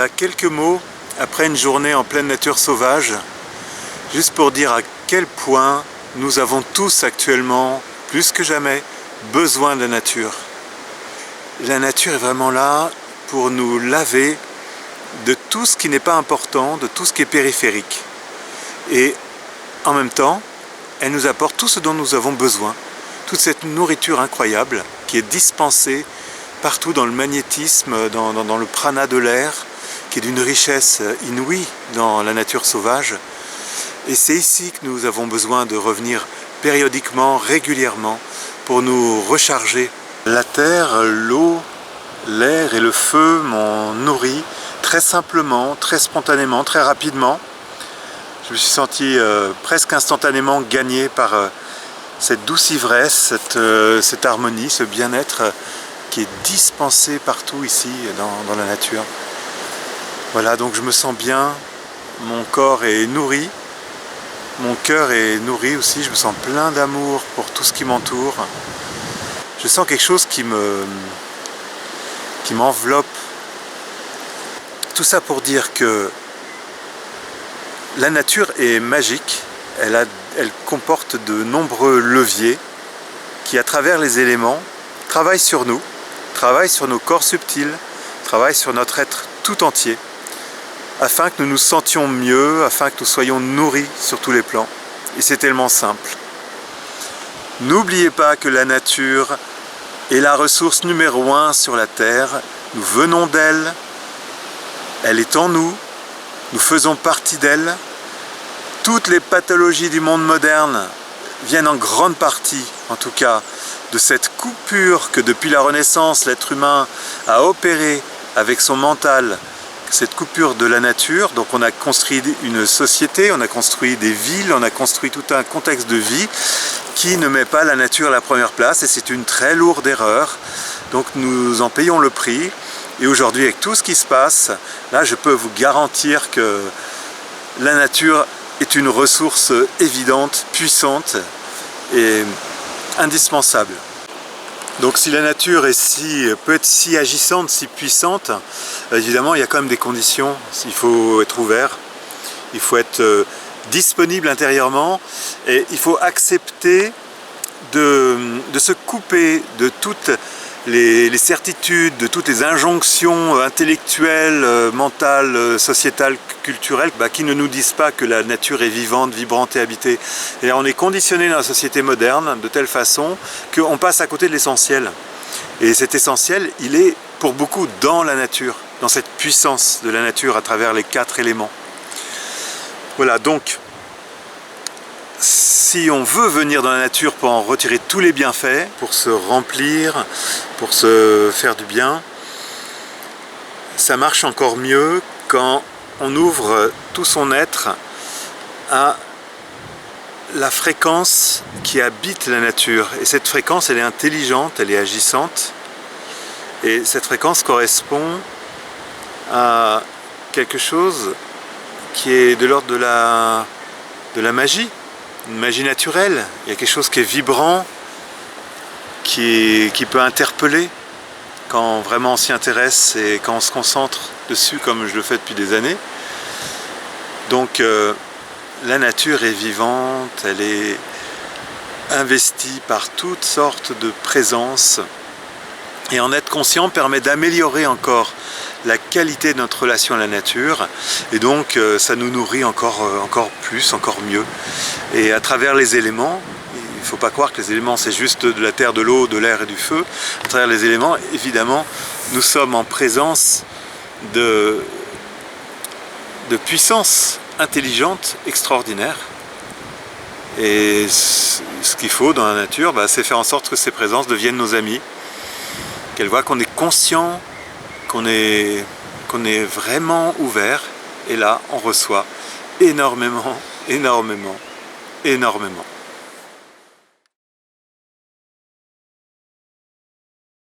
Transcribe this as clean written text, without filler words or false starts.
Voilà quelques mots après une journée en pleine nature sauvage, juste pour dire à quel point nous avons tous actuellement, plus que jamais, besoin de la nature. La nature est vraiment là pour nous laver de tout ce qui n'est pas important, de tout ce qui est périphérique. Et en même temps, elle nous apporte tout ce dont nous avons besoin, toute cette nourriture incroyable qui est dispensée partout dans le magnétisme, dans le prana de l'air, qui est d'une richesse inouïe dans la nature sauvage. Et c'est ici que nous avons besoin de revenir périodiquement, régulièrement, pour nous recharger. La terre, l'eau, l'air et le feu m'ont nourri très simplement, très spontanément, très rapidement. Je me suis senti presque instantanément gagné par cette douce ivresse, cette harmonie, ce bien-être qui est dispensé partout ici dans la nature. Voilà, donc je me sens bien, mon corps est nourri, mon cœur est nourri aussi, je me sens plein d'amour pour tout ce qui m'entoure. Je sens quelque chose qui m'enveloppe. Tout ça pour dire que la nature est magique, elle comporte de nombreux leviers qui, à travers les éléments, travaillent sur nous, travaillent sur nos corps subtils, travaillent sur notre être tout entier, afin que nous nous sentions mieux, afin que nous soyons nourris sur tous les plans. Et c'est tellement simple. N'oubliez pas que la nature est la ressource numéro 1 sur la Terre. Nous venons d'elle, elle est en nous, nous faisons partie d'elle. Toutes les pathologies du monde moderne viennent en grande partie, en tout cas, de cette coupure que depuis la Renaissance, l'être humain a opérée avec son mental, cette coupure de la nature. Donc on a construit une société, on a construit des villes, on a construit tout un contexte de vie qui ne met pas la nature à la première place, et c'est une très lourde erreur. Donc nous en payons le prix, et aujourd'hui avec tout ce qui se passe, là je peux vous garantir que la nature est une ressource évidente, puissante et indispensable. Donc si la nature peut être si agissante, si puissante, évidemment il y a quand même des conditions. Il faut être ouvert, il faut être disponible intérieurement, et il faut accepter de se couper de toutes les certitudes, de toutes les injonctions intellectuelles, mentales, sociétales, culturelles, qui ne nous disent pas que la nature est vivante, vibrante et habitée. Et on est conditionné dans la société moderne de telle façon qu'on passe à côté de l'essentiel. Et cet essentiel, il est pour beaucoup dans la nature, dans cette puissance de la nature à travers les 4 éléments. Voilà, donc si on veut venir dans la nature pour en retirer tous les bienfaits, pour se remplir, pour se faire du bien, ça marche encore mieux quand on ouvre tout son être à la fréquence qui habite la nature. Et cette fréquence, elle est intelligente, elle est agissante. Et cette fréquence correspond à quelque chose qui est de l'ordre de la magie, une magie naturelle. Il y a quelque chose qui est vibrant, qui peut interpeller quand vraiment on s'y intéresse et quand on se concentre dessus comme je le fais depuis des années. Donc la nature est vivante, elle est investie par toutes sortes de présences, et en être conscient permet d'améliorer encore la qualité de notre relation à la nature, et donc ça nous nourrit encore plus, encore mieux. Et à travers les éléments, il ne faut pas croire que les éléments c'est juste de la terre, de l'eau, de l'air et du feu. À travers les éléments, évidemment, nous sommes en présence de puissance intelligente, extraordinaire. Et ce qu'il faut dans la nature, c'est faire en sorte que ces présences deviennent nos amis, qu'elles voient qu'on est conscient, qu'on est vraiment ouvert, et là on reçoit énormément, énormément, énormément.